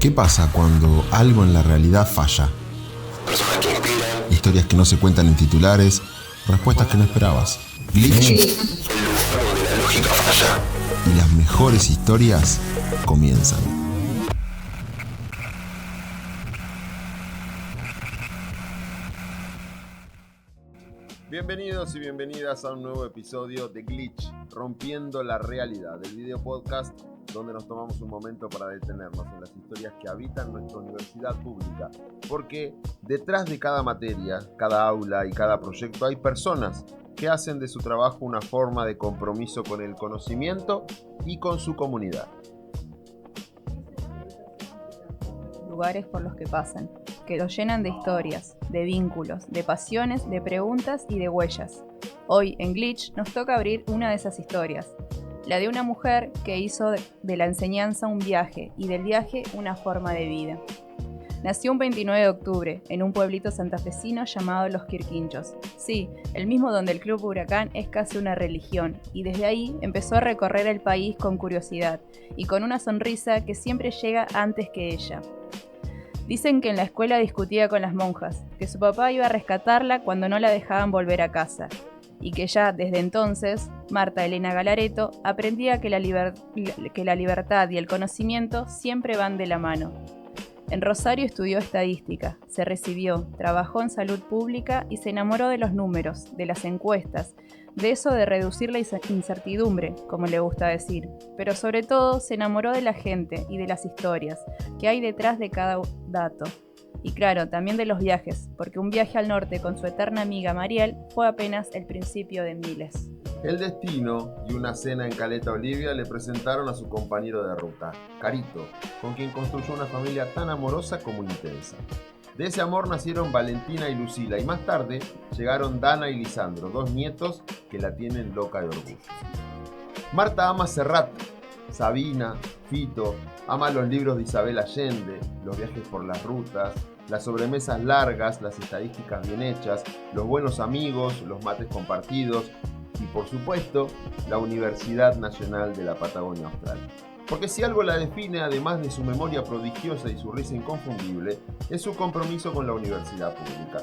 ¿Qué pasa cuando algo en la realidad falla? Personas que inspiran. Historias que no se cuentan en titulares, respuestas que no esperabas. Glitch. El lugar donde la lógica falla. Y las mejores historias comienzan. Bienvenidos y bienvenidas a un nuevo episodio de Glitch, rompiendo la realidad, el video podcast donde nos tomamos un momento para detenernos en las historias que habitan nuestra universidad pública. Porque detrás de cada materia, cada aula y cada proyecto hay personas que hacen de su trabajo una forma de compromiso con el conocimiento y con su comunidad. Lugares por los que pasan, que los llenan de historias, de vínculos, de pasiones, de preguntas y de huellas. Hoy en Glitch nos toca abrir una de esas historias, la de una mujer que hizo de la enseñanza un viaje y del viaje una forma de vida. Nació un 29 de octubre en un pueblito santafesino llamado Los Quirquinchos. Sí, el mismo donde el Club Huracán es casi una religión, y desde ahí empezó a recorrer el país con curiosidad y con una sonrisa que siempre llega antes que ella. Dicen que en la escuela discutía con las monjas, que su papá iba a rescatarla cuando no la dejaban volver a casa, y que ya desde entonces, Marta Elena Galareto aprendía que la libertad y el conocimiento siempre van de la mano. En Rosario estudió estadística, se recibió, trabajó en salud pública y se enamoró de los números, de las encuestas, de eso de reducir la incertidumbre, como le gusta decir, pero sobre todo se enamoró de la gente y de las historias que hay detrás de cada dato. Y claro, también de los viajes, porque un viaje al norte con su eterna amiga Mariel fue apenas el principio de miles. El destino y una cena en Caleta Olivia le presentaron a su compañero de ruta, Carito, con quien construyó una familia tan amorosa como intensa. De ese amor nacieron Valentina y Lucila, y más tarde llegaron Dana y Lisandro, dos nietos que la tienen loca de orgullo. Marta ama Serrat, Sabina, Fito, ama los libros de Isabel Allende, los viajes por las rutas, las sobremesas largas, las estadísticas bien hechas, los buenos amigos, los mates compartidos y, por supuesto, la Universidad Nacional de la Patagonia Austral. Porque si algo la define, además de su memoria prodigiosa y su risa inconfundible, es su compromiso con la universidad pública.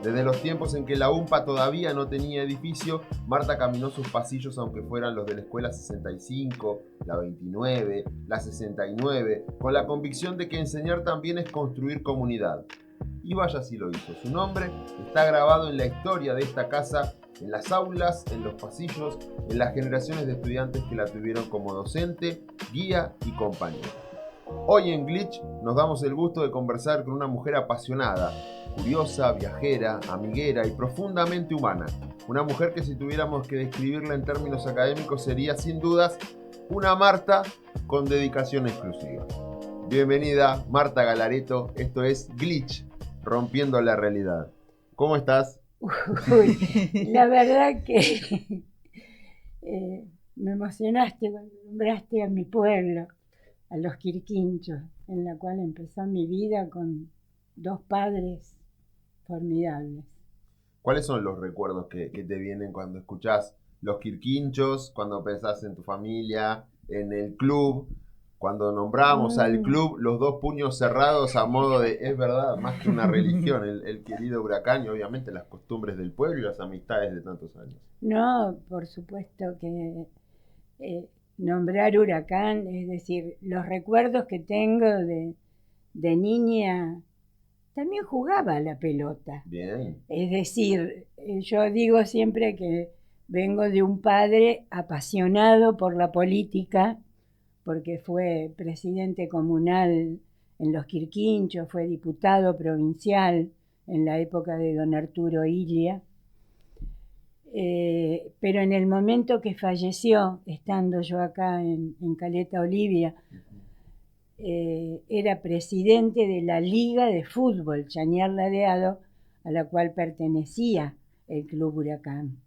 Desde los tiempos en que la UMPA todavía no tenía edificio, Marta caminó sus pasillos aunque fueran los de la Escuela 65, la 29, la 69, con la convicción de que enseñar también es construir comunidad. Y vaya si lo hizo. Su nombre está grabado en la historia de esta casa, en las aulas, en los pasillos, en las generaciones de estudiantes que la tuvieron como docente, guía y compañera. Hoy en Glitch nos damos el gusto de conversar con una mujer apasionada, curiosa, viajera, amiguera y profundamente humana. Una mujer que si tuviéramos que describirla en términos académicos sería sin dudas una Marta con dedicación exclusiva. Bienvenida Marta Galareto, esto es Glitch, rompiendo la realidad. ¿Cómo estás? Uy, la verdad que me emocionaste cuando nombraste a mi pueblo, a Los Quirquinchos, en la cual empezó mi vida con dos padres formidables. ¿Cuáles son los recuerdos que te vienen cuando escuchás Los Quirquinchos, cuando pensás en tu familia, en el club? Cuando nombramos al club, los dos puños cerrados a modo de, es verdad, más que una religión, el querido Huracán y obviamente las costumbres del pueblo y las amistades de tantos años. No, por supuesto que nombrar Huracán, es decir, los recuerdos que tengo de niña, también jugaba a la pelota. Bien. Es decir, yo digo siempre que vengo de un padre apasionado por la política, porque fue presidente comunal en Los Quirquinchos, fue diputado provincial en la época de don Arturo Illia. Pero en el momento que falleció, estando yo acá en Caleta Olivia, era presidente de la Liga de Fútbol Chañar Ladeado, a la cual pertenecía el Club Huracán.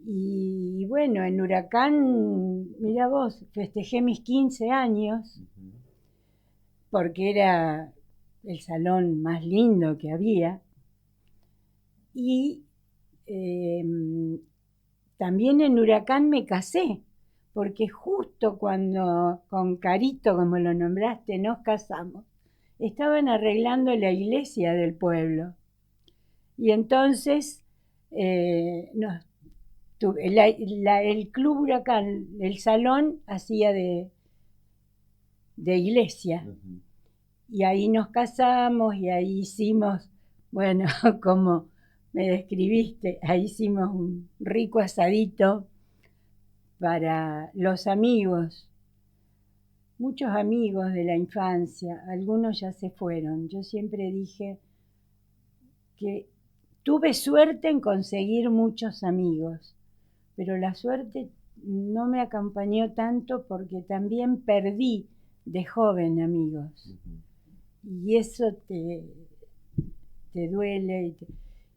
Y bueno, en Huracán, mira vos, festejé mis 15 años, porque era el salón más lindo que había. Y también en Huracán me casé, porque justo cuando con Carito, como lo nombraste, nos casamos, estaban arreglando la iglesia del pueblo. Y entonces el Club Huracán, el salón, hacía de iglesia. Ujú. Y ahí nos casamos y ahí hicimos, bueno, como me describiste, ahí hicimos un rico asadito para los amigos, muchos amigos de la infancia, algunos ya se fueron. Yo siempre dije que tuve suerte en conseguir muchos amigos, pero la suerte no me acompañó tanto porque también perdí de joven amigos. Ujú. Y eso te duele.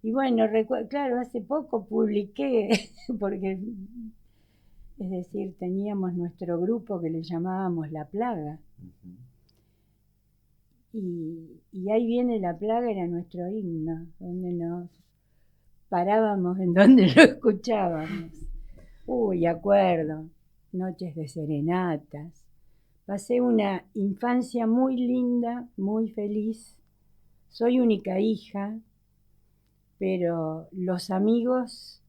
Y bueno, claro, hace poco publiqué, porque, es decir, teníamos nuestro grupo que le llamábamos La Plaga. Ujú. Y ahí viene La Plaga, era nuestro himno, donde nos parábamos en donde lo escuchábamos. Uy, acuerdo, noches de serenatas. Pasé una infancia muy linda, muy feliz. Soy única hija, pero los amigos,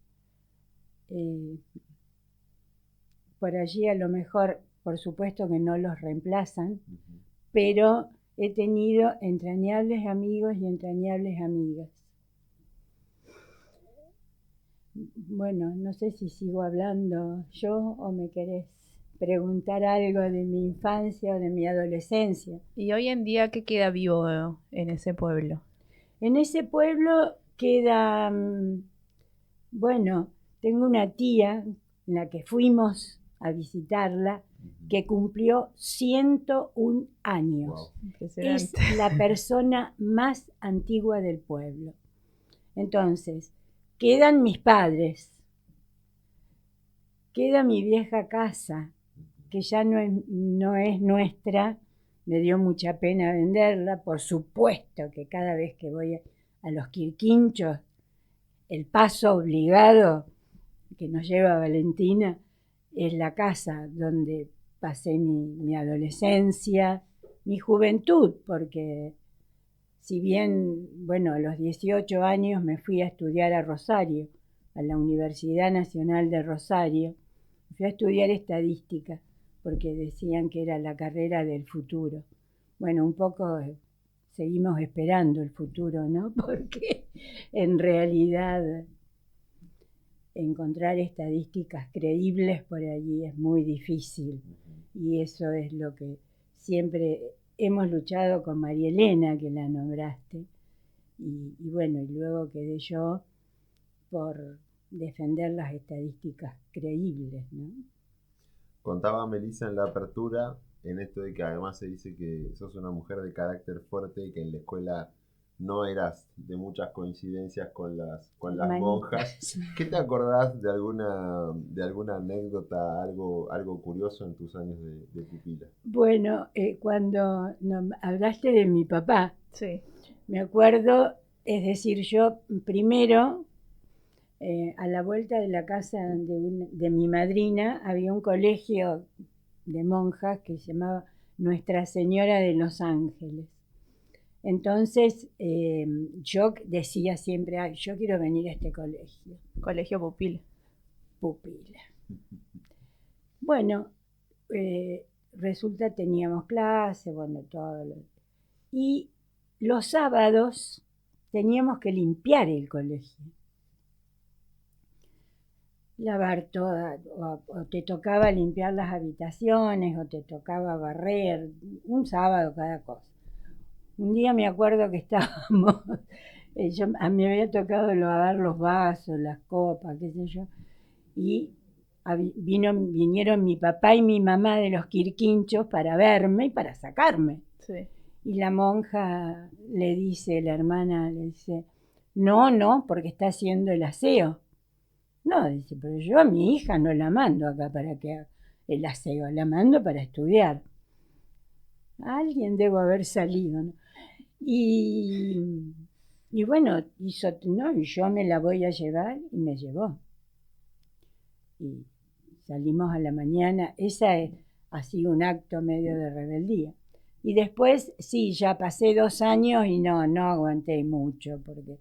por allí a lo mejor, por supuesto que no los reemplazan, Ujú. pero he tenido entrañables amigos y entrañables amigas. Bueno, no sé si sigo hablando yo o me querés preguntar algo de mi infancia o de mi adolescencia. ¿Y hoy en día qué queda vivo en ese pueblo? En ese pueblo queda, bueno, tengo una tía en la que fuimos a visitarla que cumplió 101 años. Wow. Impresionante. Es la persona más antigua del pueblo. Entonces, quedan mis padres, queda mi vieja casa, que ya no es nuestra. Me dio mucha pena venderla, por supuesto que cada vez que voy a los Quirquinchos, el paso obligado que nos lleva a Valentina es la casa donde pasé mi adolescencia, mi juventud, porque si bien, bueno, a los 18 años me fui a estudiar a Rosario, a la Universidad Nacional de Rosario, fui a estudiar estadística, porque decían que era la carrera del futuro. Bueno, un poco seguimos esperando el futuro, ¿no? Porque en realidad encontrar estadísticas creíbles por allí es muy difícil. Y eso es lo que siempre hemos luchado con María Elena, que la nombraste. Y bueno, y luego quedé yo por defender las estadísticas creíbles, ¿no? Contaba Melissa en la apertura, en esto de que además se dice que sos una mujer de carácter fuerte y que en la escuela no eras de muchas coincidencias con las monjas. ¿Qué te acordás de alguna anécdota, algo curioso en tus años de pupila? Bueno, cuando hablaste de mi papá, Sí. me acuerdo, es decir, yo primero, a la vuelta de la casa de mi madrina, había un colegio de monjas que se llamaba Nuestra Señora de los Ángeles. Entonces, yo decía siempre, "Ay, yo quiero venir a este colegio". Colegio Pupil. Pupila. Bueno, resulta teníamos clase, bueno, todo. Y los sábados teníamos que limpiar el colegio. Lavar toda, o te tocaba limpiar las habitaciones, o te tocaba barrer, un sábado cada cosa. Un día me acuerdo que estábamos, a mí me había tocado lavar los vasos, las copas, qué sé yo, y vinieron mi papá y mi mamá de los Quirquinchos para verme y para sacarme. Sí. Y la monja le dice, la hermana le dice, no, porque está haciendo el aseo. No, dice, pero yo a mi hija no la mando acá para que haga el aseo, la mando para estudiar. Alguien debo haber salido, ¿no? Y bueno, no, y yo me la voy a llevar, y me llevó. Y salimos a la mañana. Esa es así un acto medio de rebeldía. Y después, sí, ya pasé 2 años y no aguanté mucho, porque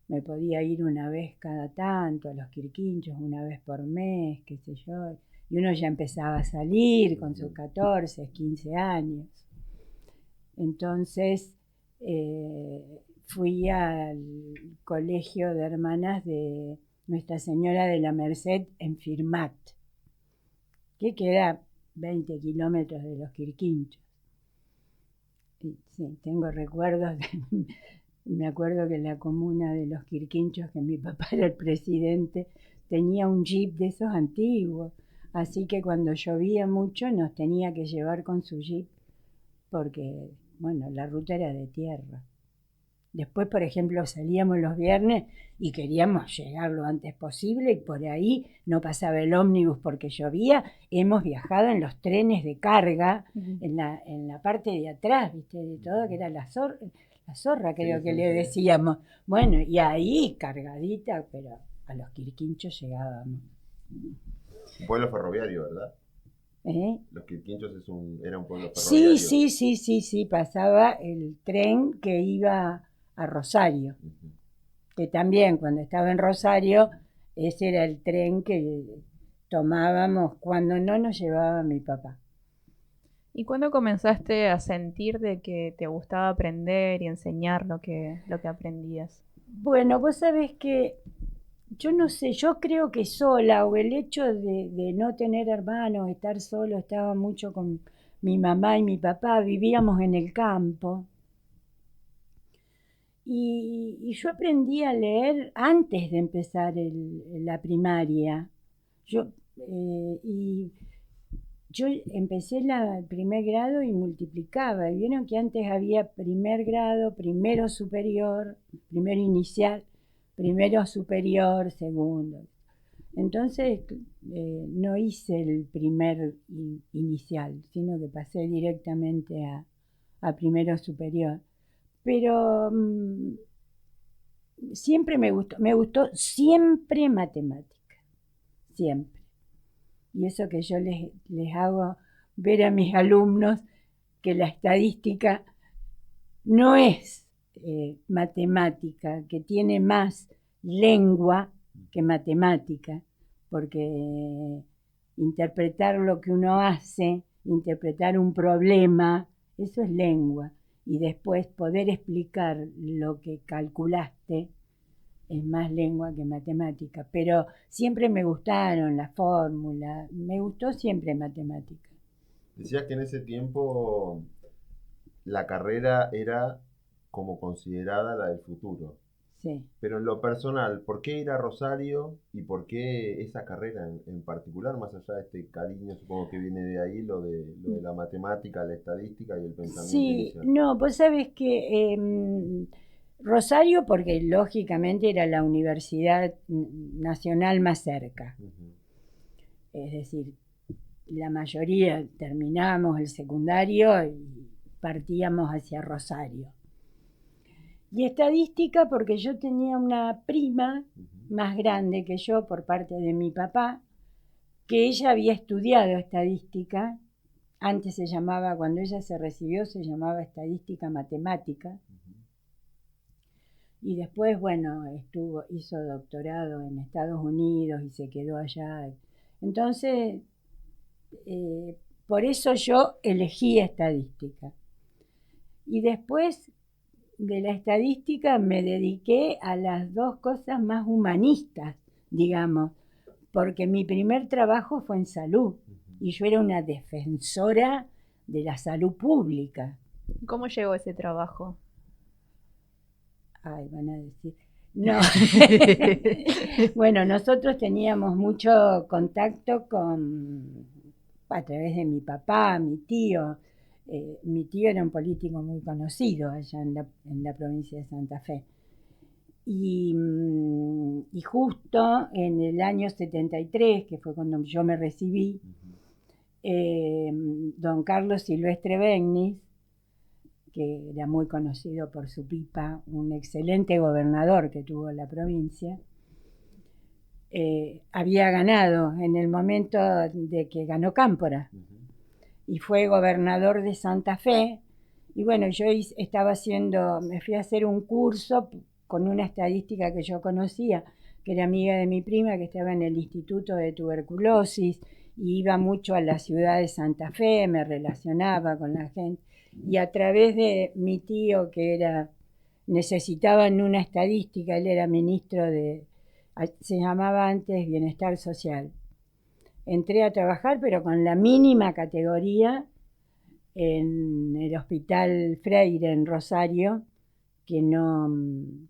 me podía ir una vez cada tanto a los Quirquinchos, una vez por mes, qué sé yo. Y uno ya empezaba a salir con sus 14, 15 años. Entonces fui al colegio de hermanas de Nuestra Señora de la Merced en Firmat, que queda 20 kilómetros de los Quirquinchos. Sí, tengo recuerdos me acuerdo que la comuna de los Quirquinchos, que mi papá era el presidente, tenía un jeep de esos antiguos, así que cuando llovía mucho nos tenía que llevar con su jeep, porque, bueno, la ruta era de tierra. Después, por ejemplo, salíamos los viernes y queríamos llegar lo antes posible y por ahí no pasaba el ómnibus porque llovía. Hemos viajado en los trenes de carga, en la parte de atrás, ¿viste? De todo, que era la zorra, creo que le decíamos. Bueno, y ahí cargadita, pero a los Quirquinchos llegábamos. Un pueblo ferroviario, ¿verdad? Los Quirquinchos era un pueblo ferroviario. Sí, pasaba el tren que iba a Rosario, que también cuando estaba en Rosario, ese era el tren que tomábamos cuando no nos llevaba mi papá. ¿Y cuándo comenzaste a sentir de que te gustaba aprender y enseñar lo que aprendías? Bueno, vos sabés que yo no sé, yo creo que sola, o el hecho de no tener hermanos, estar solo, estaba mucho con mi mamá y mi papá, vivíamos en el campo. Y yo aprendí a leer antes de empezar la primaria. Yo empecé el primer grado y multiplicaba. Y vieron que antes había primer grado, primero superior, primero inicial, primero superior, segundo. Entonces no hice el primer inicial, sino que pasé directamente a primero superior. Pero siempre me gustó siempre matemática, siempre. Y eso que yo les hago ver a mis alumnos que la estadística no es matemática, que tiene más lengua que matemática, porque interpretar lo que uno hace, interpretar un problema, eso es lengua. Y después poder explicar lo que calculaste es más lengua que matemática. Pero siempre me gustaron las fórmulas, me gustó siempre matemática. Decías que en ese tiempo la carrera era como considerada la del futuro. Sí. Pero en lo personal, ¿por qué ir a Rosario y por qué esa carrera en particular, más allá de este cariño, supongo que viene de ahí, lo de la matemática, la estadística y el pensamiento inicial? No, pues sabes que Rosario, porque lógicamente era la universidad nacional más cerca. Es decir, la mayoría terminábamos el secundario y partíamos hacia Rosario. Y estadística porque yo tenía una prima más grande que yo por parte de mi papá, que ella había estudiado estadística. Antes se llamaba, cuando ella se recibió, se llamaba estadística matemática. Y después, bueno, hizo doctorado en Estados Unidos y se quedó allá. Entonces, por eso yo elegí estadística. Y después de la estadística me dediqué a las dos cosas más humanistas, digamos, porque mi primer trabajo fue en salud y yo era una defensora de la salud pública. ¿Cómo llegó ese trabajo? Ay, van a decir. No. Bueno, nosotros teníamos mucho contacto a través de mi papá, mi tío. Mi tío era un político muy conocido allá en la provincia de Santa Fe. Y justo en el año 73, que fue cuando yo me recibí, don Carlos Silvestre Begnis, que era muy conocido por su pipa, un excelente gobernador que tuvo la provincia, había ganado en el momento de que ganó Cámpora y fue gobernador de Santa Fe. Y bueno, yo me fui a hacer un curso con una estadística que yo conocía, que era amiga de mi prima, que estaba en el Instituto de Tuberculosis, y iba mucho a la ciudad de Santa Fe, me relacionaba con la gente. Y a través de mi tío, necesitaban una estadística, él era ministro se llamaba antes Bienestar Social. Entré a trabajar, pero con la mínima categoría, en el Hospital Freire en Rosario,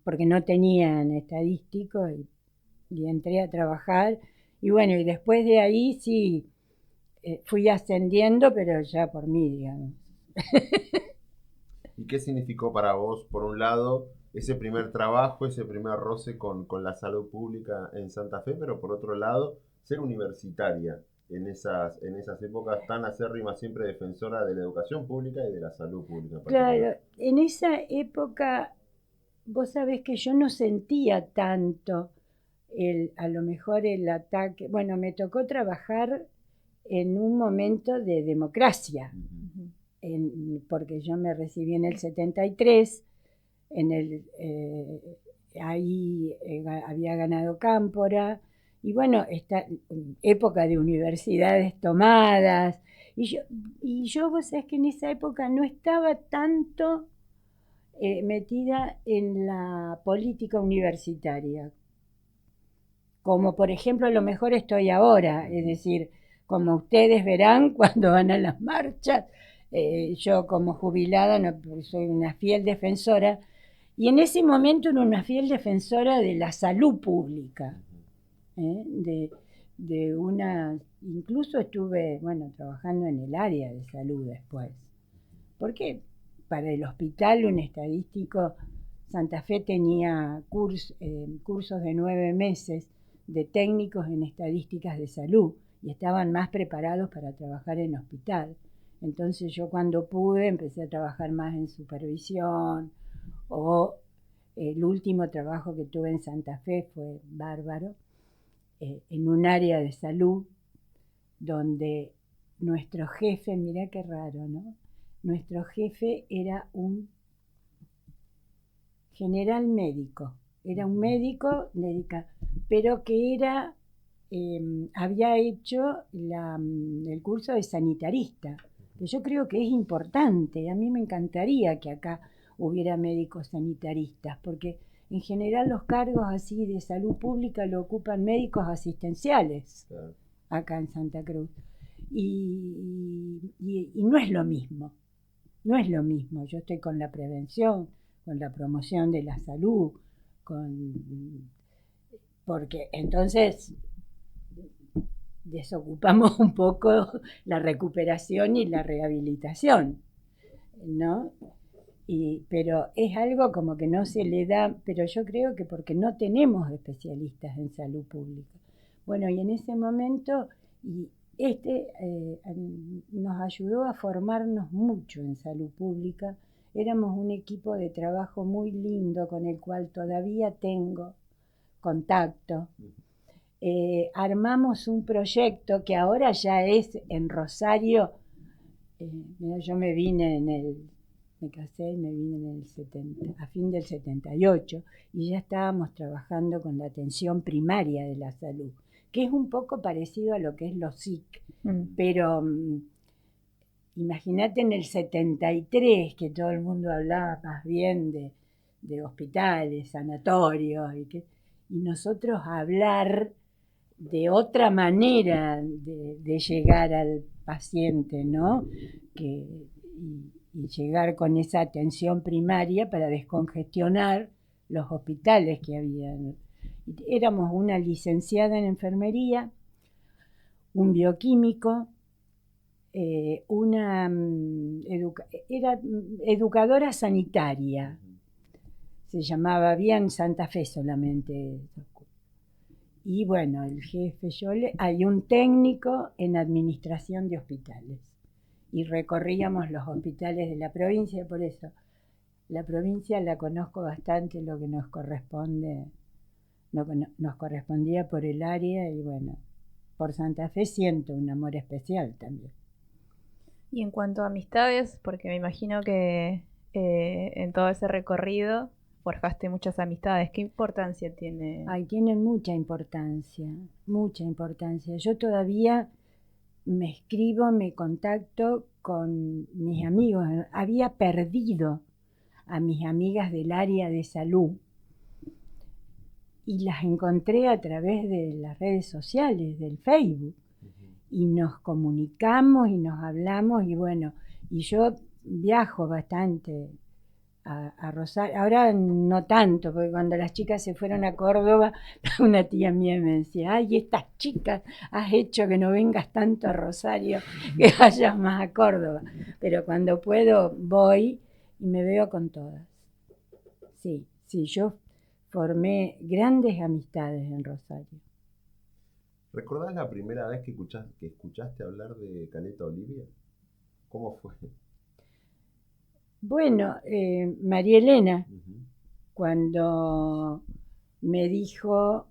porque no tenían estadístico, y entré a trabajar. Y bueno, y después de ahí sí fui ascendiendo, pero ya por mí, digamos. ¿Y qué significó para vos, por un lado, ese primer trabajo, ese primer roce con la salud pública en Santa Fe, pero por otro lado, ser universitaria en esas épocas tan acérrimas, siempre defensora de la educación pública y de la salud pública? Claro, en esa época, vos sabés que yo no sentía tanto a lo mejor el ataque. Bueno, me tocó trabajar en un momento de democracia, porque yo me recibí en el 73, ahí había ganado Cámpora, y bueno, esta época de universidades tomadas, y yo vos sabés que en esa época no estaba tanto metida en la política universitaria, como por ejemplo a lo mejor estoy ahora, es decir, como ustedes verán cuando van a las marchas, yo como jubilada soy una fiel defensora, y en ese momento era una fiel defensora de la salud pública, incluso estuve, bueno, trabajando en el área de salud después, porque para el hospital un estadístico, Santa Fe tenía cursos de 9 meses de técnicos en estadísticas de salud y estaban más preparados para trabajar en hospital. Entonces yo cuando pude empecé a trabajar más en supervisión, o el último trabajo que tuve en Santa Fe fue bárbaro, en un área de salud donde nuestro jefe, mirá qué raro, ¿no? Nuestro jefe era un general médico, era un médico, pero que había hecho el curso de sanitarista, que yo creo que es importante. A mí me encantaría que acá hubiera médicos sanitaristas, porque en general los cargos así de salud pública lo ocupan médicos asistenciales, claro, acá en Santa Cruz. Y no es lo mismo, no es lo mismo. Yo estoy con la prevención, con la promoción de la salud, porque entonces desocupamos un poco la recuperación y la rehabilitación, ¿no? Pero es algo como que no se le da, pero yo creo que porque no tenemos especialistas en salud pública. Bueno, y en ese momento, nos ayudó a formarnos mucho en salud pública. Éramos un equipo de trabajo muy lindo con el cual todavía tengo contacto. Armamos un proyecto que ahora ya es en Rosario. Mira, yo me casé y me vine a fin del 78, y ya estábamos trabajando con la atención primaria de la salud, que es un poco parecido a lo que es los SIC, pero imagínate en el 73, que todo el mundo hablaba más bien de hospitales, sanatorios, y nosotros hablar de otra manera de llegar al paciente, ¿no? Y llegar con esa atención primaria para descongestionar los hospitales que había. Éramos una licenciada en enfermería, un bioquímico, era educadora sanitaria, se llamaba bien Santa Fe solamente. Y bueno, el jefe, hay un técnico en administración de hospitales. Y recorríamos los hospitales de la provincia, por eso la provincia la conozco bastante, lo que nos corresponde nos correspondía por el área y bueno, por Santa Fe siento un amor especial también. Y en cuanto a amistades, porque me imagino que en todo ese recorrido forjaste muchas amistades, ¿qué importancia tiene? Ay, tienen mucha importancia, mucha importancia. Yo todavía me escribo, me contacto con mis amigos. Había perdido a mis amigas del área de salud y las encontré a través de las redes sociales, del Facebook. Y nos comunicamos y nos hablamos y bueno, y yo viajo bastante a Rosario, ahora no tanto, porque cuando las chicas se fueron a Córdoba, una tía mía me decía, ay, estas chicas has hecho que no vengas tanto a Rosario, que vayas más a Córdoba, pero cuando puedo voy y me veo con todas. Sí, yo formé grandes amistades en Rosario. ¿Recordás la primera vez que escuchaste hablar de Caleta Olivia? ¿Cómo fue? Bueno, María Elena, Uh-huh. cuando me dijo,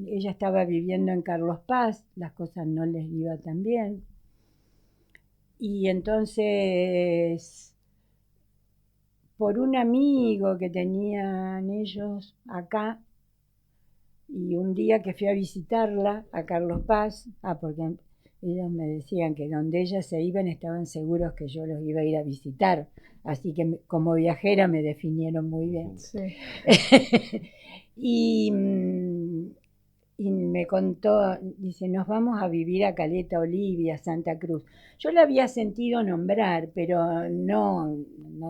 ella estaba viviendo en Carlos Paz, las cosas no les iba tan bien, y entonces, por un amigo que tenían ellos acá, y un día que fui a visitarla a Carlos Paz, porque ellos me decían que donde ellas se iban estaban seguros que yo los iba a ir a visitar, así que como viajera me definieron muy bien. Sí. y me contó, dice, nos vamos a vivir a Caleta Olivia, Santa Cruz. Yo la había sentido nombrar, pero no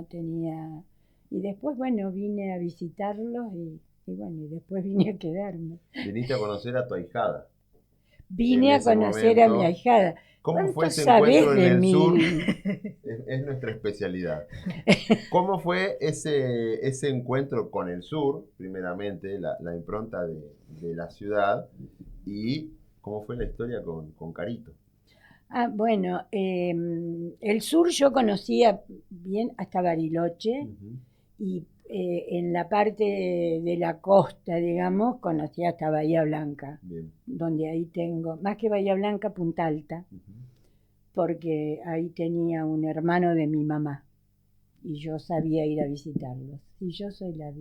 tenía... Y después, bueno, vine a visitarlos y bueno, y después vine a quedarme. Viniste a conocer a tu ahijada. Vine a conocer a mi ahijada. ¿Cómo fue ese sabés encuentro en el mí? sur? Es nuestra especialidad. ¿Cómo fue ese encuentro con el sur, primeramente, la impronta de la ciudad, y cómo fue la historia con Carito? Bueno, el sur yo conocía bien hasta Bariloche. Uh-huh. Y en la parte de la costa, digamos, conocí hasta Bahía Blanca, Bien. donde ahí tengo, más que Bahía Blanca, Punta Alta, porque ahí tenía un hermano de mi mamá y yo sabía ir a visitarlos. Y yo soy la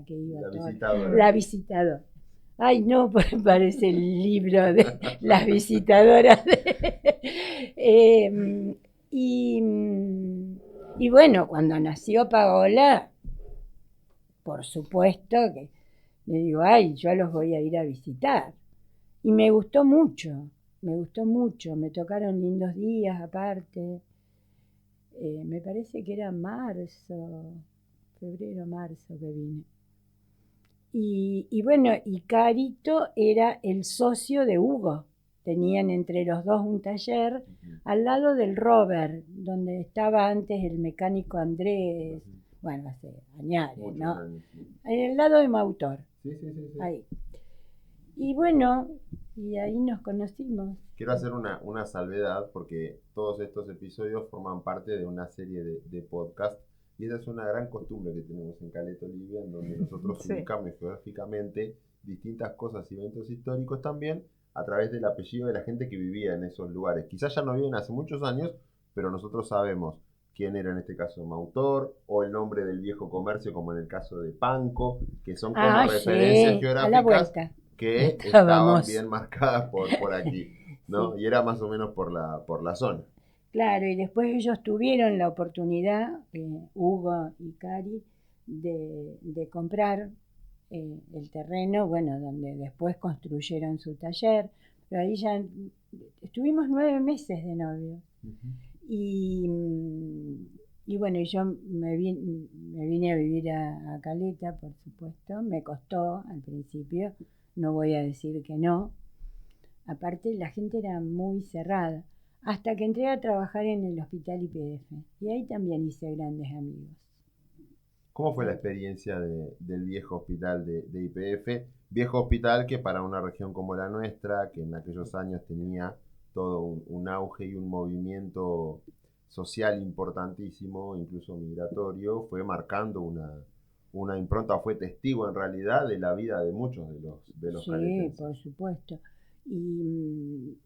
que iba La toda, visitadora. la visitadora. Ay, no, parece el libro de las visitadoras. Y bueno, cuando nació Paola, por supuesto que le digo, ay, yo los voy a ir a visitar. Y me gustó mucho, me tocaron lindos días aparte. Me parece que era febrero, marzo que vine. Y bueno, y Carito era el socio de Hugo. Tenían entre los dos un taller al lado del Robert, donde estaba antes el mecánico Andrés. Bueno, hace años, ¿no? Al lado de Mautor. Sí. Ahí. Y bueno, y ahí nos conocimos. Quiero hacer una salvedad porque todos estos episodios forman parte de una serie de podcast y esa es una gran costumbre que tenemos en Caleta Olivia, en donde nosotros ubicamos geográficamente distintas cosas y eventos históricos también a través del apellido de la gente que vivía en esos lugares. Quizás ya no viven hace muchos años, pero nosotros sabemos quién era en este caso Mautor, o el nombre del viejo comercio, como en el caso de Panco, que son como referencias geográficas a la vuelta. que estaban bien marcadas por aquí, ¿no? Sí. Y era más o menos por la zona. Claro, y después ellos tuvieron la oportunidad, Hugo y Cari, de comprar el terreno, bueno, donde después construyeron su taller, pero ahí ya estuvimos 9 meses de novio. Y bueno, yo me vine a vivir a Caleta, por supuesto, me costó al principio, no voy a decir que no, aparte la gente era muy cerrada, hasta que entré a trabajar en el hospital IPF, y ahí también hice grandes amigos. ¿Cómo fue la experiencia del viejo hospital de IPF? Viejo hospital que para una región como la nuestra, que en aquellos años tenía todo un auge y un movimiento social importantísimo, incluso migratorio, fue marcando una impronta, fue testigo en realidad de la vida de muchos de los Sí, caletenses. por supuesto. Y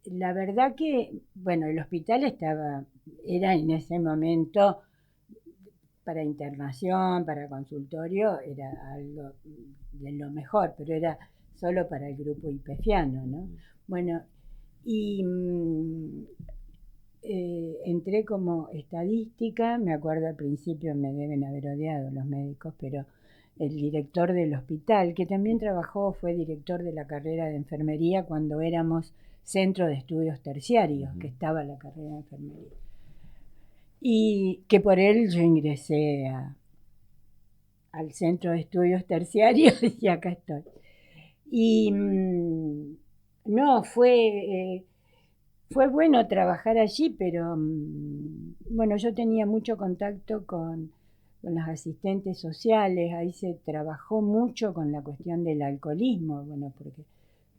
la verdad que, bueno, el hospital era en ese momento para internación, para consultorio, era algo de lo mejor, pero era solo para el grupo hipefiano, ¿no? Bueno, y entré como estadística, me acuerdo al principio me deben haber odiado los médicos, pero el director del hospital, que también trabajó, fue director de la carrera de enfermería cuando éramos centro de estudios terciarios, que estaba la carrera de enfermería. Y que por él yo ingresé al centro de estudios terciarios y acá estoy. Y no, fue bueno trabajar allí, pero bueno, yo tenía mucho contacto con las asistentes sociales, ahí se trabajó mucho con la cuestión del alcoholismo, bueno, porque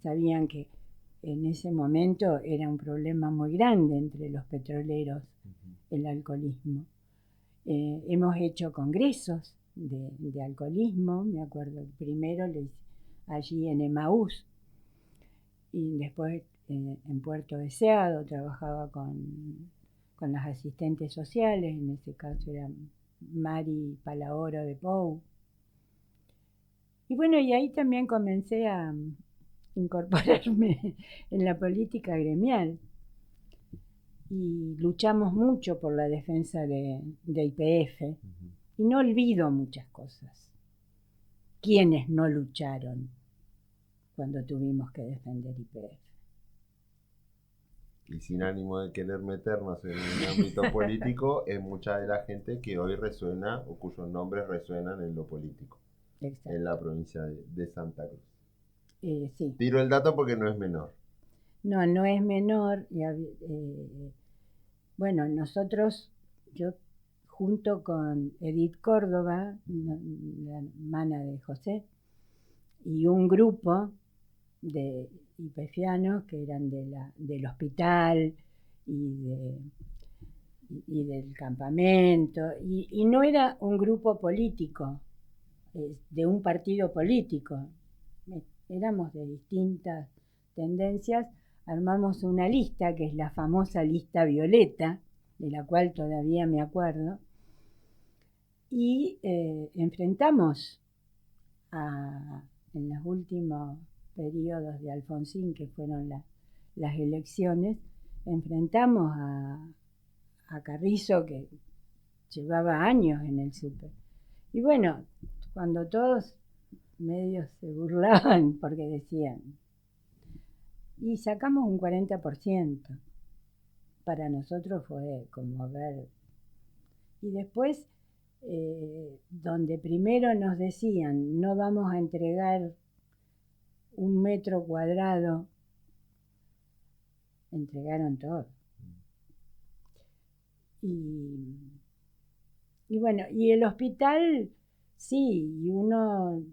sabían que en ese momento era un problema muy grande entre los petroleros, el alcoholismo. Hemos hecho congresos de alcoholismo, me acuerdo, el primero lo hice allí en Emaús, y después en Puerto Deseado trabajaba con las asistentes sociales, en ese caso era Mari Palaoro de Pou. Y bueno, y ahí también comencé a incorporarme en la política gremial. Y luchamos mucho por la defensa de YPF. Y no olvido muchas cosas. ¿Quiénes no lucharon cuando tuvimos que defender YPF? Y sin ánimo de querer meternos en un ámbito político, es mucha de la gente que hoy resuena o cuyos nombres resuenan en lo político. Exacto. En la provincia de Santa Cruz. Sí. Tiro el dato porque no es menor. No, no es menor. Bueno, nosotros, yo junto con Edith Córdoba, la hermana de José, y un grupo de hipefianos que eran del hospital y del campamento, y no era un grupo político, de un partido político, éramos de distintas tendencias, armamos una lista que es la famosa lista violeta, de la cual todavía me acuerdo, y enfrentamos en los últimos periodos de Alfonsín, que fueron las elecciones, enfrentamos a Carrizo, que llevaba años en el súper. Y bueno, cuando todos medios se burlaban porque decían, y sacamos un 40%, para nosotros fue como ver. Y después, donde primero nos decían, no vamos a entregar 1 metro cuadrado, entregaron todo. Y bueno, y el hospital, sí, y uno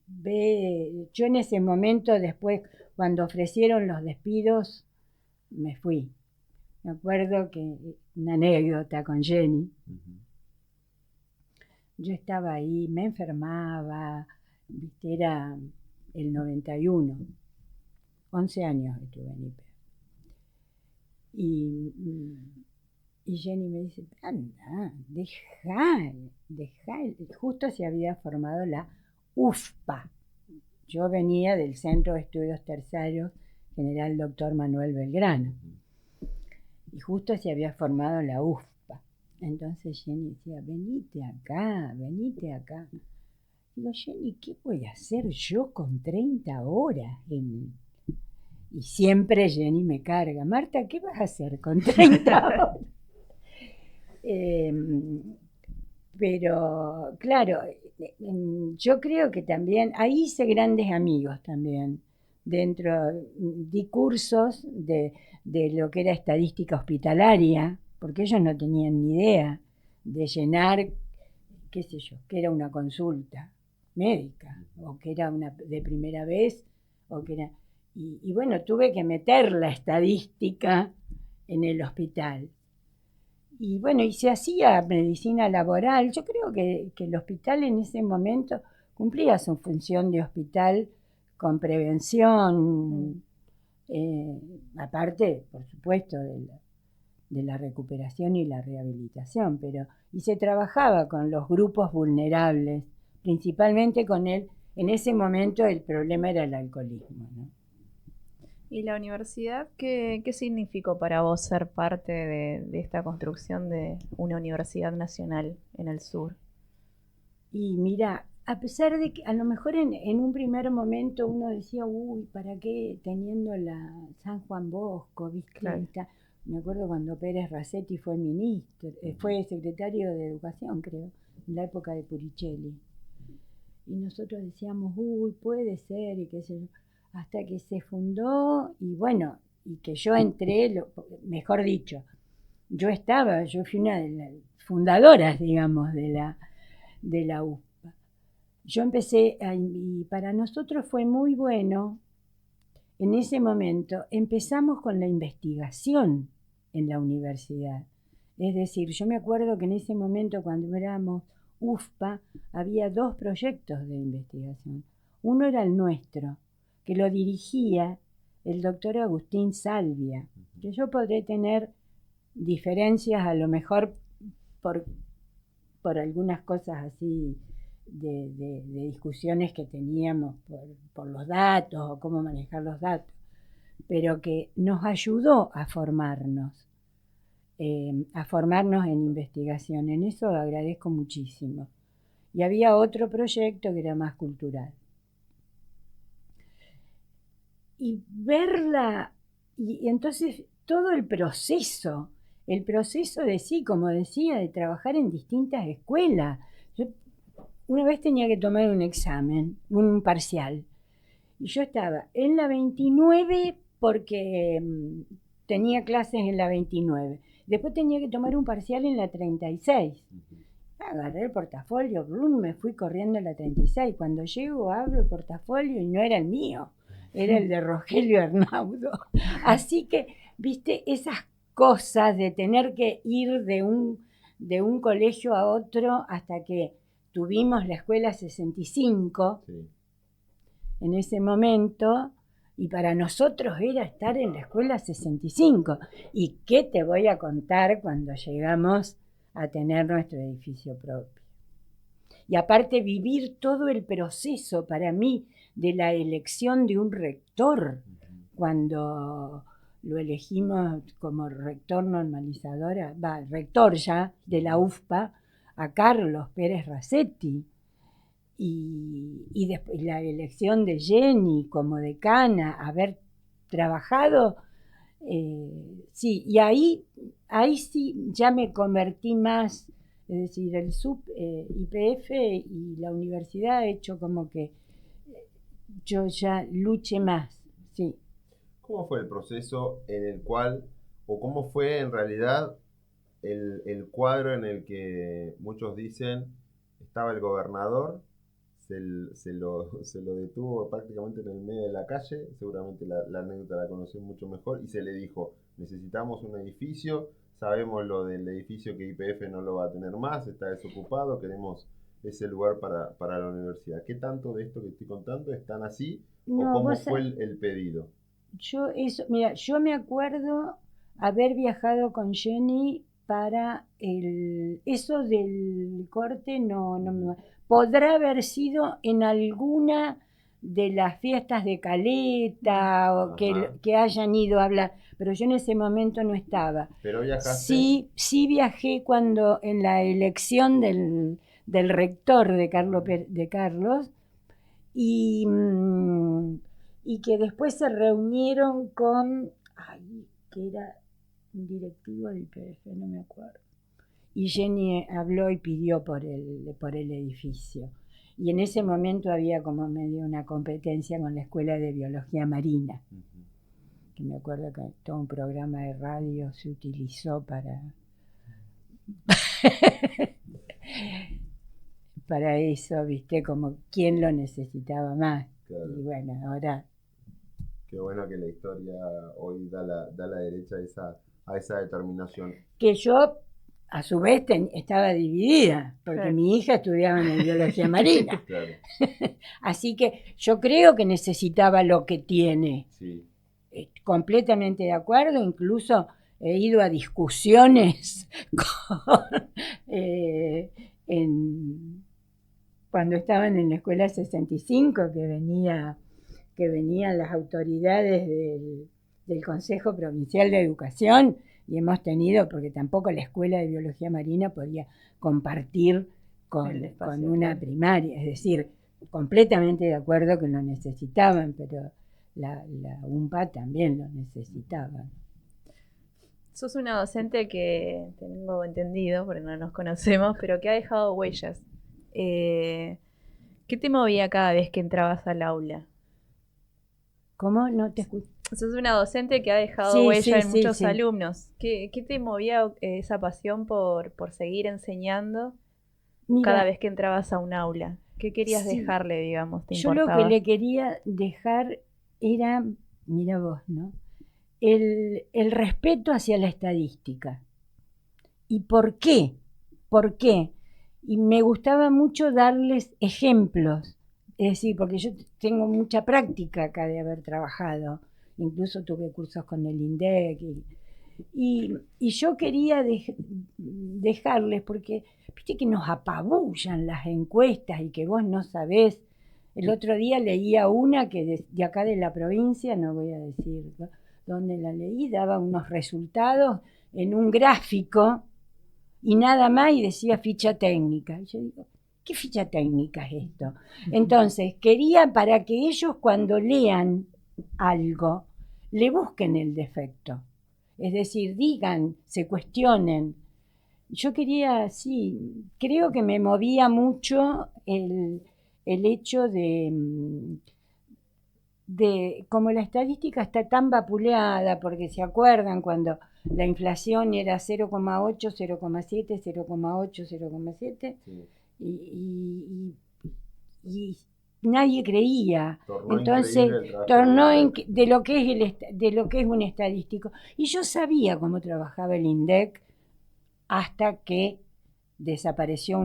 ve, yo en ese momento después, cuando ofrecieron los despidos, me fui. Me acuerdo que una anécdota con Jenny. Yo estaba ahí, me enfermaba, ¿viste? Era el 91, 11 años estuve en IPE. Y Jenny me dice, anda, dejá, justo se había formado la UFPA. Yo venía del Centro de Estudios Terciarios General Doctor Manuel Belgrano. Y justo se había formado la UFPA. Entonces Jenny decía, venite acá. Digo, Jenny, ¿qué voy a hacer yo con 30 horas? Y siempre Jenny me carga, Marta, ¿qué vas a hacer con 30 horas? Pero claro, yo creo que también, ahí hice grandes amigos también, di cursos de lo que era estadística hospitalaria, porque ellos no tenían ni idea de llenar, qué sé yo, que era una consulta médica, o que era una de primera vez, o que era... Y bueno, tuve que meter la estadística en el hospital. Y bueno, y se hacía medicina laboral. Yo creo que el hospital en ese momento cumplía su función de hospital con prevención, aparte, por supuesto, de la recuperación y la rehabilitación, y se trabajaba con los grupos vulnerables, principalmente con él. En ese momento el problema era el alcoholismo, ¿no? ¿Y la universidad qué significó para vos ser parte de esta construcción de una universidad nacional en el sur? Y mira, a pesar de que a lo mejor en un primer momento uno decía, uy, ¿para qué teniendo la San Juan Bosco, viste? Claro. Me acuerdo cuando Pérez Racetti fue ministro, fue secretario de Educación, creo, en la época de Puricelli. Y nosotros decíamos, uy, puede ser, y qué sé yo, hasta que se fundó, y bueno, y que yo entré, mejor dicho, yo fui una de las fundadoras, digamos, de la UFPA. Yo empecé, y para nosotros fue muy bueno, en ese momento empezamos con la investigación en la universidad. Es decir, yo me acuerdo que en ese momento cuando éramos UFPA había 2 proyectos de investigación. Uno era el nuestro, que lo dirigía el doctor Agustín Salvia, que yo podré tener diferencias a lo mejor por algunas cosas así de discusiones que teníamos por los datos o cómo manejar los datos, pero que nos ayudó a formarnos en investigación. En eso lo agradezco muchísimo. Y había otro proyecto que era más cultural. Y verla, y entonces todo el proceso de sí, como decía, de trabajar en distintas escuelas. Yo una vez tenía que tomar un examen, un parcial, y yo estaba en la 29 porque tenía clases en la 29. Después tenía que tomar un parcial en la 36. Agarré el portafolio, me fui corriendo a la 36. Cuando llego abro el portafolio y no era el mío, era el de Rogelio Arnaudo. Así que, viste, esas cosas de tener que ir de un colegio a otro hasta que tuvimos la escuela 65, sí, en ese momento, y para nosotros era estar en la escuela 65. ¿Y qué te voy a contar cuando llegamos a tener nuestro edificio propio? Y aparte vivir todo el proceso para mí de la elección de un rector, cuando lo elegimos como rector normalizadora, rector ya de la UFPA, a Carlos Pérez Racetti, y después la elección de Jenny como decana, haber trabajado, sí, y ahí sí ya me convertí más, es decir, el IPF y la universidad ha hecho como que yo ya luche más, sí. ¿Cómo fue el proceso en el cual, o cómo fue en realidad el cuadro en el que muchos dicen estaba el gobernador, se lo detuvo prácticamente en el medio de la calle, seguramente la anécdota la conocen mucho mejor, y se le dijo, necesitamos un edificio, sabemos lo del edificio que IPF no lo va a tener más, está desocupado, queremos ese lugar para la universidad? ¿Qué tanto de esto que estoy contando están así? No, ¿O cómo fue el pedido? Mira, yo me acuerdo haber viajado con Jenny para eso del corte, no me podrá haber sido en alguna de las fiestas de Caleta o que hayan ido a hablar, pero yo en ese momento no estaba. ¿Pero viajaste? Sí viajé cuando en la elección del rector de Carlos y que después se reunieron con, que era un directivo del IPF, no me acuerdo. Y Jenny habló y pidió por el edificio. Y en ese momento había como medio una competencia con la Escuela de Biología Marina. Que me acuerdo que todo un programa de radio se utilizó para para eso, viste, como quién lo necesitaba más. Claro. Y bueno, ahora... Qué bueno que la historia hoy da la derecha a esa determinación. Que yo a su vez estaba dividida, porque Claro. mi hija estudiaba en biología marina. Claro, Así que yo creo que necesitaba lo que tiene. sí. Completamente de acuerdo, incluso he ido a discusiones cuando estaban en la escuela 65, que venían las autoridades del Consejo Provincial de Educación, y hemos tenido, porque tampoco la escuela de biología marina podía compartir El espacio, con una claro. primaria, es decir, completamente de acuerdo que lo necesitaban, pero la UMPA también lo necesitaba. Sos una docente que, tengo entendido, porque no nos conocemos, pero que ha dejado huellas. ¿Qué te movía cada vez que entrabas al aula? ¿Cómo? No te escucho. Sos una docente que ha dejado Sí, huella sí, en sí, muchos sí. alumnos. ¿Qué te movía esa pasión por seguir enseñando cada Mira, vez que entrabas a un aula? ¿Qué querías sí, dejarle, digamos? ¿Te yo lo que importaba? le quería dejar era, mira vos, ¿no? El respeto hacia la estadística. ¿Y por qué? ¿Por qué? Y me gustaba mucho darles ejemplos. Es decir, porque yo tengo mucha práctica acá de haber trabajado. Incluso tuve cursos con el INDEC. Y yo quería dejarles, porque viste que nos apabullan las encuestas y que vos no sabés. El otro día leía una que de acá de la provincia, no voy a decir dónde la leí, daba unos resultados en un gráfico y nada más, y decía ficha técnica. Y yo digo, ¿qué ficha técnica es esto? Entonces, quería para que ellos cuando lean algo, le busquen el defecto. Es decir, digan, se cuestionen. Yo quería, sí, creo que me movía mucho el hecho como la estadística está tan vapuleada, porque se acuerdan cuando la inflación era 0,8, 0,7, 0,8, 0,7, Sí. y nadie creía. Tornó Entonces, increíble el trabajo tornó del INDEC. de lo que es un estadístico. Y yo sabía cómo trabajaba el INDEC hasta que desapareció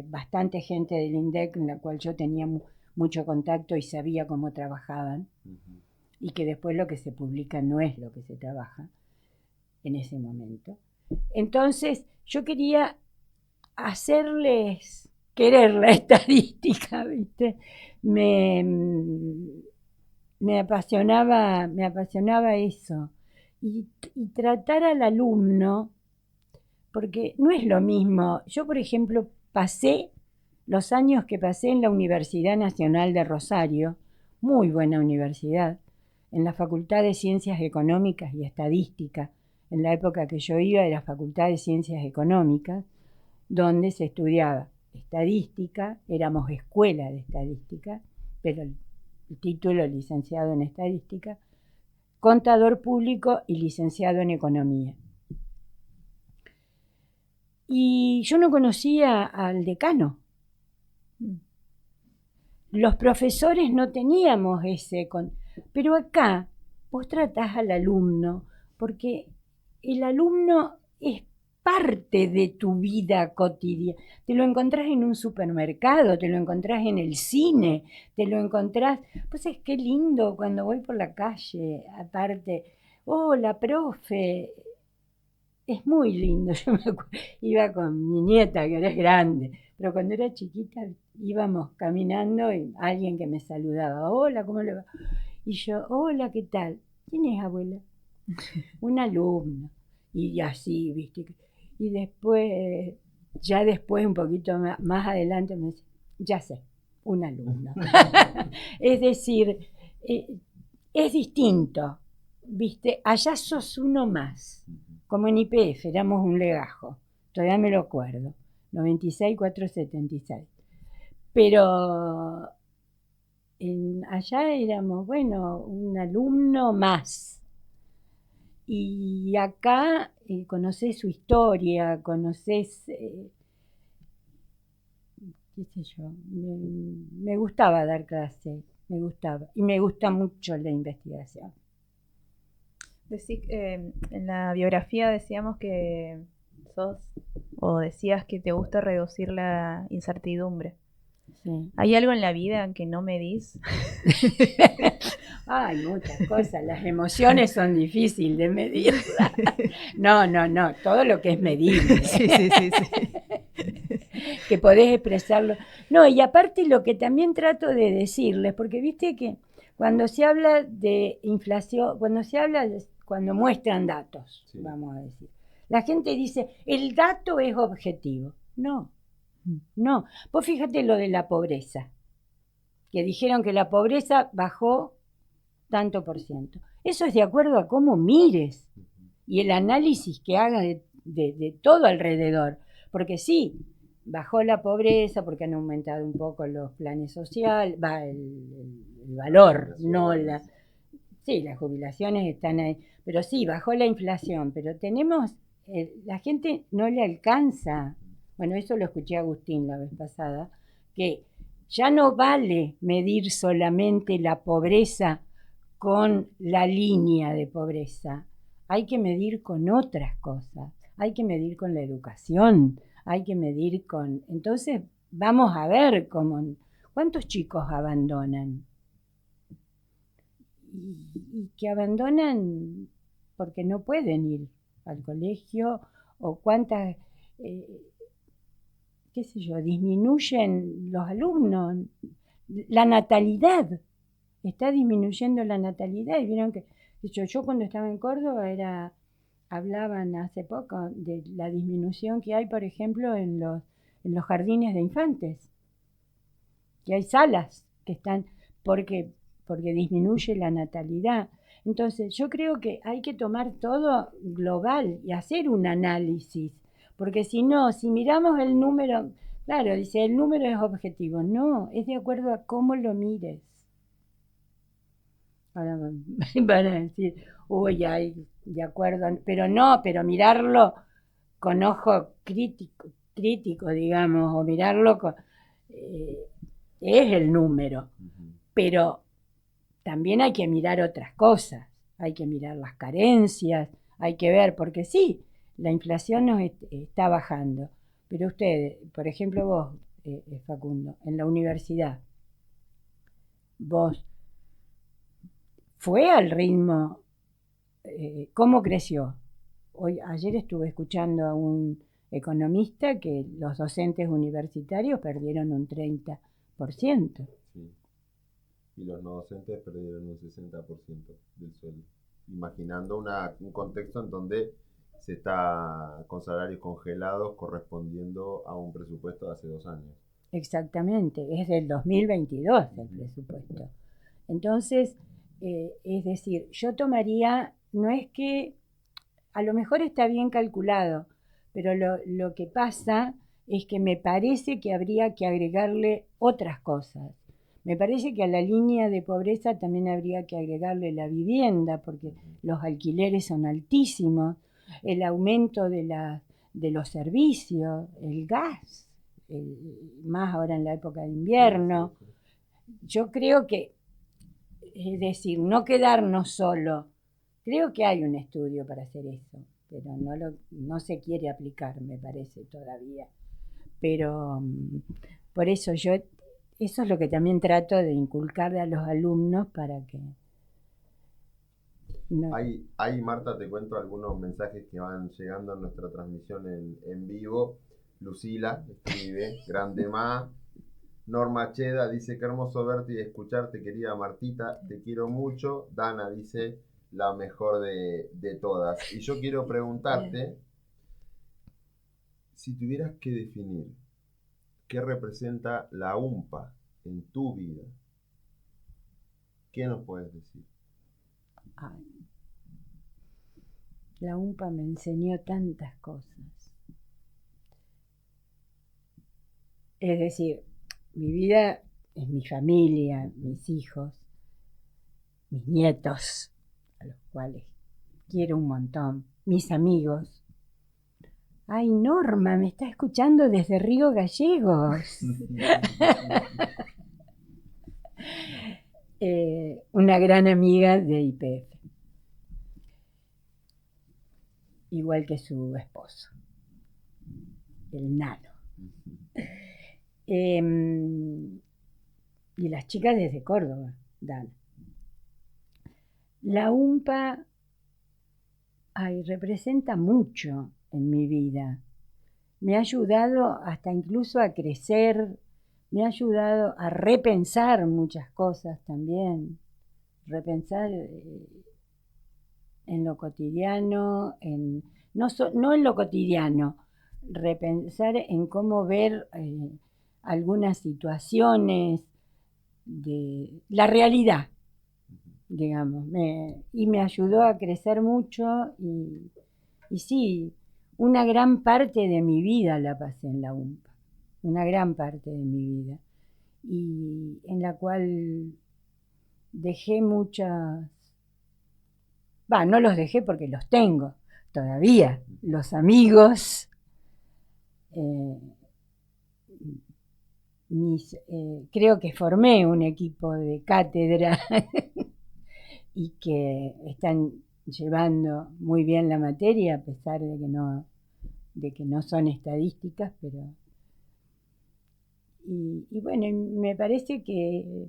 bastante gente del INDEC en la cual yo tenía mucho contacto y sabía cómo trabajaban, Ujú. y que después lo que se publica no es lo que se trabaja en ese momento. Entonces yo quería hacerles querer la estadística, ¿viste? Me apasionaba eso. Y tratar al alumno, porque no es lo mismo. Yo, por ejemplo, pasé los años que pasé en la Universidad Nacional de Rosario, muy buena universidad, en la Facultad de Ciencias Económicas y Estadística. En la época que yo iba era Facultad de Ciencias Económicas, donde se estudiaba estadística, éramos escuela de estadística, pero el título licenciado en estadística, contador público y licenciado en economía. Y yo no conocía al decano. Los profesores no teníamos pero acá vos tratás al alumno, porque el alumno es parte de tu vida cotidiana. Te lo encontrás en un supermercado, te lo encontrás en el cine, te lo encontrás. Pues es que lindo cuando voy por la calle, aparte, hola, profe. Es muy lindo. Yo me acuerdo, iba con mi nieta, que era grande, pero cuando era chiquita íbamos caminando y alguien que me saludaba, hola, ¿cómo le va? Y yo, hola, ¿qué tal? ¿Quién es, abuela? Un alumno. Y así, ¿viste? Y después, ya después, un poquito más adelante, me dice, ya sé, un alumno. Es decir, es distinto, ¿viste? Allá sos uno más. Como en YPF, éramos un legajo, todavía me lo acuerdo, 96-476. Pero allá éramos, bueno, un alumno más. Y acá conocés su historia, conocés, qué sé yo, me gustaba dar clase, me gustaba. Y me gusta mucho la investigación. En la biografía decíamos que sos, o decías que te gusta reducir la incertidumbre. Sí. ¿Hay algo en la vida que no medís? Hay muchas cosas, las emociones son difíciles de medir. No, todo lo que es medible. Sí. Que podés expresarlo. No, y aparte lo que también trato de decirles, porque viste que cuando se habla de inflación, cuando muestran datos, Sí. vamos a decir, la gente dice, el dato es objetivo. No. Vos fíjate lo de la pobreza, que dijeron que la pobreza bajó tanto por ciento. Eso es de acuerdo a cómo mires y el análisis que hagas de todo alrededor. Porque sí, bajó la pobreza porque han aumentado un poco los planes sociales, el valor, no la... Sí, las jubilaciones están ahí, pero sí, bajó la inflación, pero tenemos, la gente no le alcanza, bueno, eso lo escuché a Agustín la vez pasada, que ya no vale medir solamente la pobreza con la línea de pobreza, hay que medir con otras cosas, hay que medir con la educación, hay que medir con... Entonces, vamos a ver cuántos chicos abandonan. Y que abandonan porque no pueden ir al colegio, o cuántas, qué sé yo, disminuyen los alumnos. La natalidad, está disminuyendo la natalidad, y vieron que yo cuando estaba en Córdoba hablaban hace poco de la disminución que hay, por ejemplo, en los jardines de infantes, que hay salas que están, porque disminuye la natalidad. Entonces, yo creo que hay que tomar todo global y hacer un análisis, porque si no, si miramos el número, claro, dice, el número es objetivo. No, es de acuerdo a cómo lo mires. Ahora van a decir, uy, hay de acuerdo, pero mirarlo con ojo crítico, digamos, o mirarlo es el número, pero también hay que mirar otras cosas, hay que mirar las carencias, hay que ver, porque sí, la inflación nos está bajando, pero ustedes, por ejemplo vos, Facundo, en la universidad, vos, ¿fue al ritmo? ¿Cómo creció? Ayer estuve escuchando a un economista que los docentes universitarios perdieron un 30%. Sí. Y los no docentes perdieron un 60% del sueldo. Imaginando un contexto en donde se está con salarios congelados correspondiendo a un presupuesto de hace 2 años. Exactamente, es del 2022 el presupuesto. Entonces, es decir, yo tomaría, no es que a lo mejor está bien calculado, pero lo que pasa es que me parece que habría que agregarle otras cosas. Me parece que a la línea de pobreza también habría que agregarle la vivienda, porque los alquileres son altísimos, el aumento de los servicios, el gas, más ahora en la época de invierno. Yo creo que, es decir, no quedarnos solo. Creo que hay un estudio para hacer eso, pero no se quiere aplicar, me parece, todavía. Pero por eso eso es lo que también trato de inculcarle a los alumnos para que... No. Ahí, Marta, te cuento algunos mensajes que van llegando a nuestra transmisión en vivo. Lucila escribe, grande ma. Norma Cheda dice, qué hermoso verte y escucharte, querida Martita, te quiero mucho. Dana dice, la mejor de todas. Y yo quiero preguntarte, si tuvieras que definir qué representa la UMPA en tu vida, ¿qué nos puedes decir? Ay, la UMPA me enseñó tantas cosas. Es decir, mi vida es mi familia, mis hijos, mis nietos, a los cuales quiero un montón, mis amigos. Ay, Norma, me está escuchando desde Río Gallegos. Una gran amiga de YPF, igual que su esposo. el nano. Y las chicas desde Córdoba dan. La UMPA representa mucho en mi vida. Me ha ayudado hasta incluso a crecer, me ha ayudado a repensar muchas cosas también, repensar en lo cotidiano, no en lo cotidiano, repensar en cómo ver algunas situaciones de la realidad, digamos, y me ayudó a crecer mucho y sí, una gran parte de mi vida la pasé en la UMPA, una gran parte de mi vida, y en la cual dejé muchas, no los dejé porque los tengo todavía, los amigos, creo que formé un equipo de cátedra y que están llevando muy bien la materia, a pesar de que no son estadísticas, pero... Y bueno, me parece que...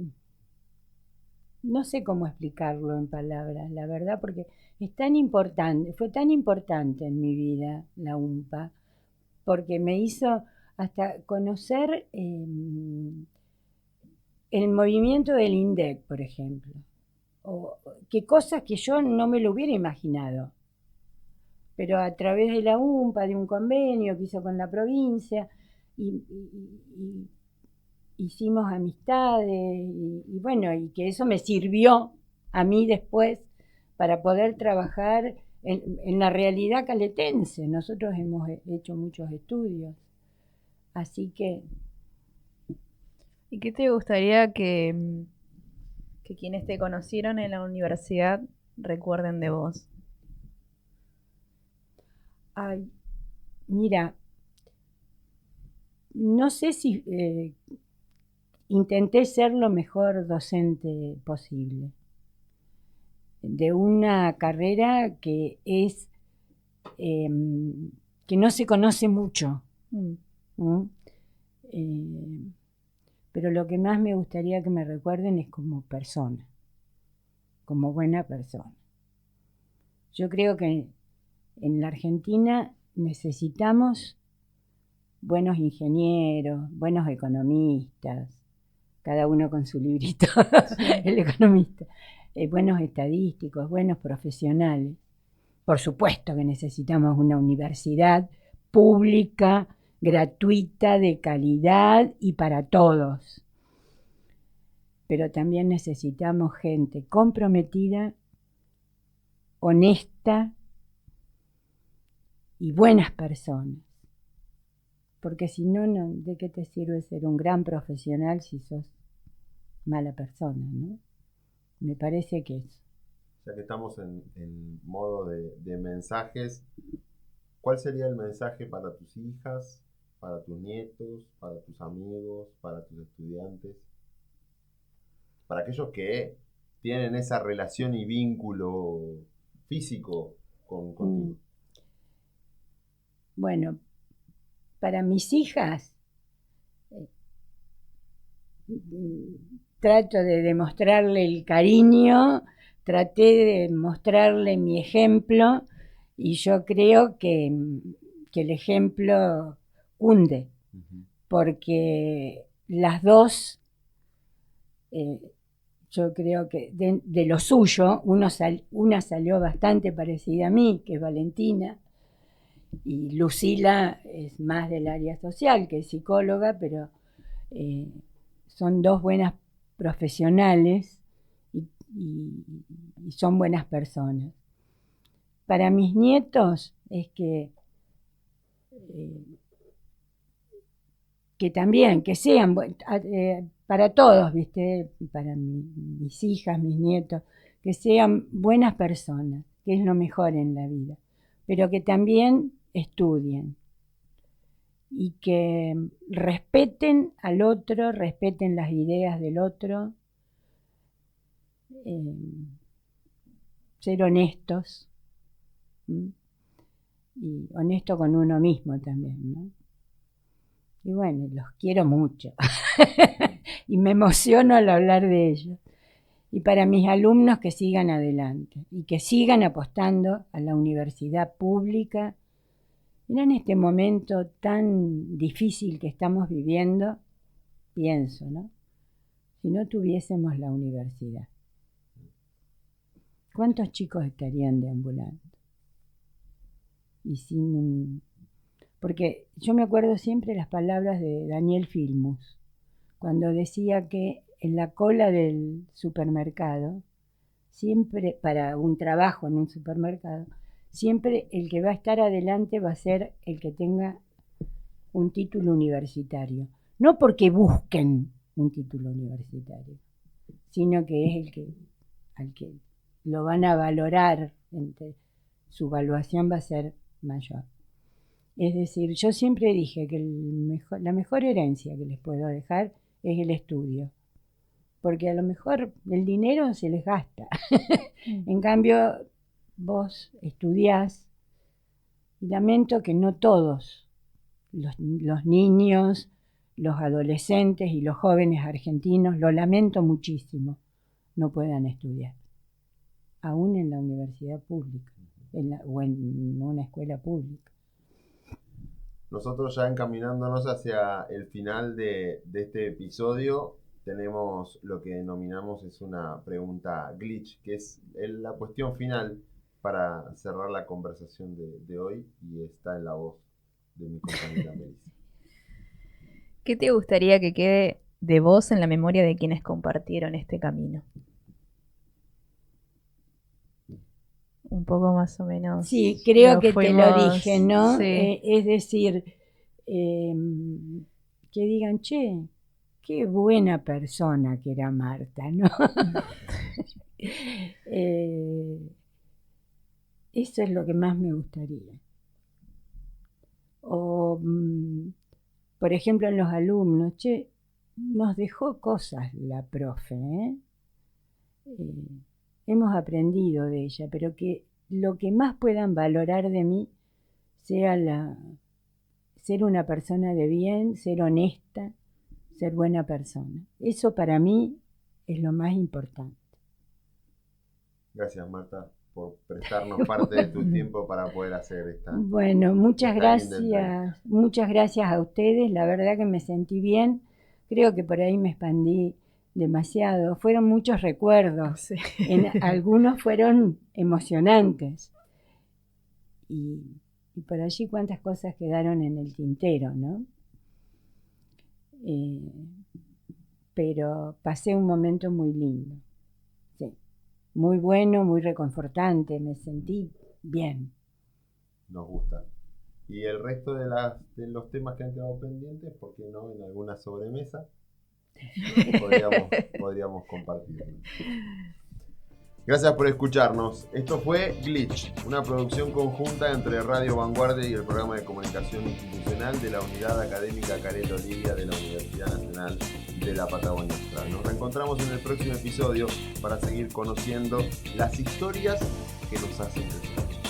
No sé cómo explicarlo en palabras, la verdad, porque es tan importante, fue tan importante en mi vida la UMPA, porque me hizo hasta conocer el movimiento del INDEC, por ejemplo. O que cosas que yo no me lo hubiera imaginado, pero a través de la UMPA, de un convenio que hizo con la provincia, y hicimos amistades, y bueno, y que eso me sirvió a mí después para poder trabajar en la realidad caletense. Nosotros hemos hecho muchos estudios, así que... ¿Y qué te gustaría que quienes te conocieron en la universidad recuerden de vos? Ay, mira, no sé si intenté ser lo mejor docente posible de una carrera que es que no se conoce mucho. Pero lo que más me gustaría que me recuerden es como persona, como buena persona. Yo creo que en la Argentina necesitamos buenos ingenieros, buenos economistas, cada uno con su librito, el economista, buenos estadísticos, buenos profesionales. Por supuesto que necesitamos una universidad pública, gratuita, de calidad y para todos. Pero también necesitamos gente comprometida, honesta y buenas personas. Porque si no, ¿de qué te sirve ser un gran profesional si sos mala persona, ¿no? Me parece que eso. Ya que estamos en modo de mensajes, ¿cuál sería el mensaje para tus hijas, para tus nietos, para tus amigos, para tus estudiantes? Para aquellos que tienen esa relación y vínculo físico contigo. Bueno, para mis hijas, trato de demostrarle el cariño, traté de mostrarle mi ejemplo y yo creo que el ejemplo cunde, porque las dos, yo creo que de lo suyo, una salió bastante parecida a mí, que es Valentina, y Lucila es más del área social, que es psicóloga, pero son dos buenas profesionales y son buenas personas. Para mis nietos es que también, que sean, para todos, ¿viste? Para mis hijas, mis nietos, que sean buenas personas, que es lo mejor en la vida, pero que también estudien y que respeten al otro, respeten las ideas del otro, ser honestos, y honesto con uno mismo también, ¿no? Y bueno, los quiero mucho. Y me emociono al hablar de ellos. Y para mis alumnos que sigan adelante y que sigan apostando a la universidad pública. Mira, en este momento tan difícil que estamos viviendo, pienso, ¿no? Si no tuviésemos la universidad, ¿cuántos chicos estarían deambulando? Y porque yo me acuerdo siempre las palabras de Daniel Filmus, cuando decía que en la cola del supermercado, siempre para un trabajo en un supermercado, siempre el que va a estar adelante va a ser el que tenga un título universitario. No porque busquen un título universitario, sino que es al que lo van a valorar, su evaluación va a ser mayor. Es decir, yo siempre dije que la mejor herencia que les puedo dejar es el estudio, porque a lo mejor el dinero se les gasta. En cambio, vos estudiás, y lamento que no todos los niños, los adolescentes y los jóvenes argentinos, lo lamento muchísimo, no puedan estudiar, aún en la universidad pública o en una escuela pública. Nosotros ya encaminándonos hacia el final de este episodio, tenemos lo que denominamos es una pregunta glitch, que es la cuestión final para cerrar la conversación de hoy, y está en la voz de mi compañera Melissa. ¿Qué te gustaría que quede de vos en la memoria de quienes compartieron este camino? Un poco más o menos. Sí, creo que te lo dije, ¿no? Sí. Es decir, que digan, che, qué buena persona que era Marta, ¿no? Eso es lo que más me gustaría. O, por ejemplo, en los alumnos, che, nos dejó cosas la profe, ¿eh? Hemos aprendido de ella, pero que lo que más puedan valorar de mí sea ser una persona de bien, ser honesta, ser buena persona. Eso para mí es lo más importante. Gracias, Marta, por prestarnos parte de tu tiempo para poder hacer esta. Bueno, muchas gracias a ustedes. La verdad que me sentí bien. Creo que por ahí me expandí demasiado. Fueron muchos recuerdos. Sí. Algunos fueron emocionantes. Y por allí cuántas cosas quedaron en el tintero, ¿no? Pero pasé un momento muy lindo. Sí. Muy bueno, muy reconfortante. Me sentí bien. Nos gusta. Y el resto de los temas que han quedado pendientes, ¿por qué no en alguna sobremesa? Podríamos compartirlo. Gracias por escucharnos. Esto fue Glitch, una producción conjunta entre Radio Vanguardia y el Programa de Comunicación Institucional de la Unidad Académica Caleta Olivia de la Universidad Nacional de la Patagonia Austral. Nos reencontramos en el próximo episodio para seguir conociendo las historias que nos hacen crecer.